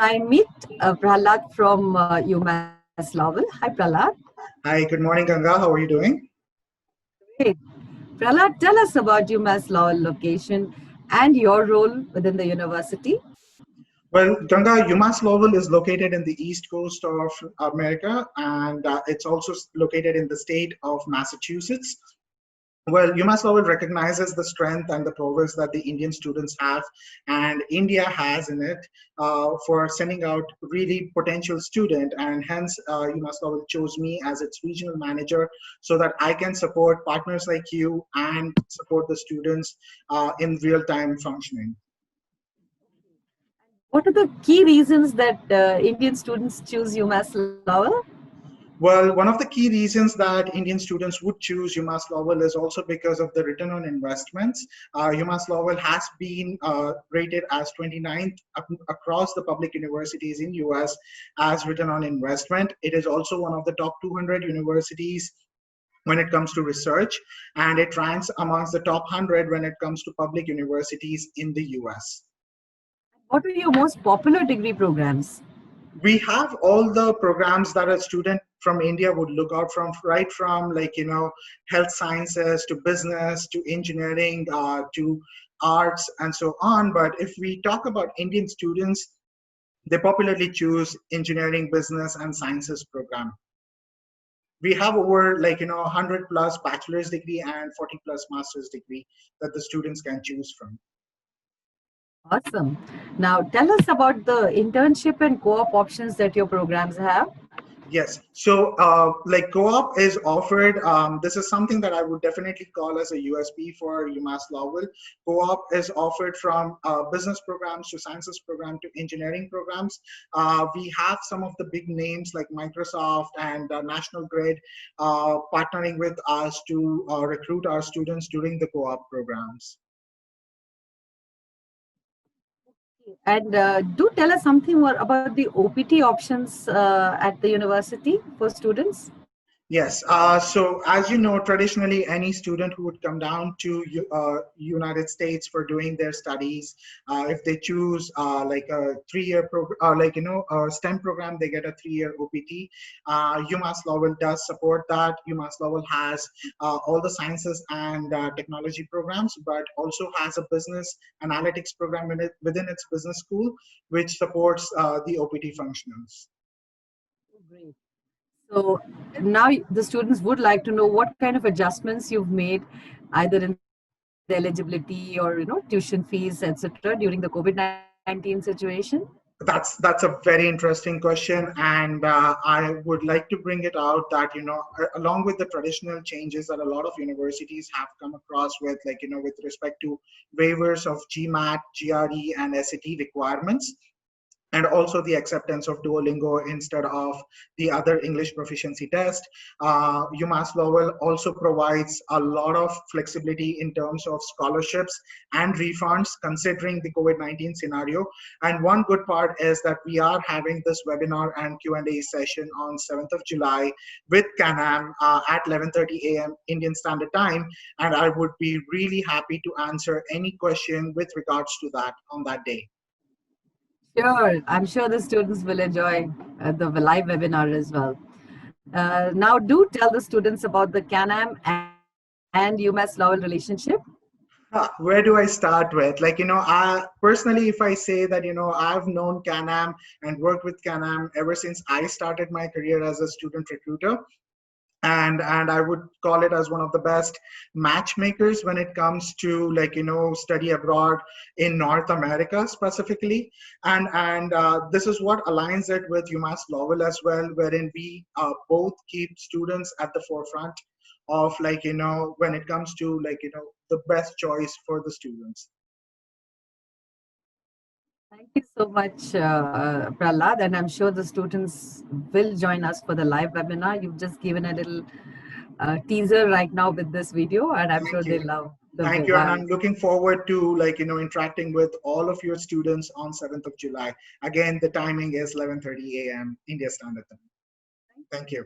I meet Prahlad from UMass Lowell. Hi, Prahlad. Hi, good morning, Ganga. How are you doing? Great. Prahlad, tell us about UMass Lowell location and your role within the university. Well, Ganga, UMass Lowell is located in the east coast of America, and it's also located in the state of Massachusetts. Well, UMass Lowell recognizes the strength and the progress that the Indian students have, and India has in it for sending out really potential student, and hence UMass Lowell chose me as its regional manager so that I can support partners like you and support the students in real-time functioning. What are the key reasons that Indian students choose UMass Lowell? Well, one of the key reasons that Indian students would choose UMass Lowell is also because of the return on investments. UMass Lowell has been rated as 29th across the public universities in US as return on investment. It is also one of the top 200 universities when it comes to research, and it ranks amongst the top 100 when it comes to public universities in the US. What are your most popular degree programs? We have all the programs that a student from India would look out from, right from health sciences to business to engineering to arts and so on. But if we talk about Indian students, they popularly choose engineering, business, and sciences program. We have over 100 plus bachelor's degree and 40 plus master's degree that the students can choose from. Awesome. Now, tell us about the internship and co-op options that your programs have. Yes. So, co-op is offered. This is something that I would definitely call as a USP for UMass Lowell. Co-op is offered from business programs to sciences program to engineering programs. We have some of the big names like Microsoft and National Grid partnering with us to recruit our students during the co-op programs. And do tell us something more about the OPT options at the university for students. Yes. So as you know, traditionally, any student who would come down to United States for doing their studies, if they choose like a 3-year program, a STEM program, they get a 3-year OPT. UMass Lowell does support that. UMass Lowell has all the sciences and technology programs, but also has a business analytics program within its business school, which supports the OPT functionals. Great. So now the students would like to know what kind of adjustments you've made, either in the eligibility or tuition fees, etc., during the COVID-19 situation. That's a very interesting question, and I would like to bring it out that along with the traditional changes that a lot of universities have come across with, with respect to waivers of GMAT, GRE, and SAT requirements, and also the acceptance of Duolingo instead of the other English proficiency test. UMass Lowell also provides a lot of flexibility in terms of scholarships and refunds considering the COVID-19 scenario. And one good part is that we are having this webinar and Q&A session on 7th of July with CanAm at 11:30 a.m. Indian Standard Time. And I would be really happy to answer any question with regards to that on that day. Sure, I'm sure the students will enjoy the live webinar as well. Now, do tell the students about the CanAm and UMass Lowell relationship. Where do I start with? I personally, if I say that, I've known CanAm and worked with CanAm ever since I started my career as a student recruiter. And I would call it as one of the best matchmakers when it comes to study abroad in North America specifically. And this is what aligns it with UMass Lowell as well, wherein we both keep students at the forefront of when it comes to the best choice for the students. Thank you so much, Prahlad, and I'm sure the students will join us for the live webinar. You've just given a little teaser right now with this video, and I'm sure they love the Thank you, and I'm looking forward to interacting with all of your students on 7th of July. Again, the timing is 11:30 a.m. India Standard Time. Thank you.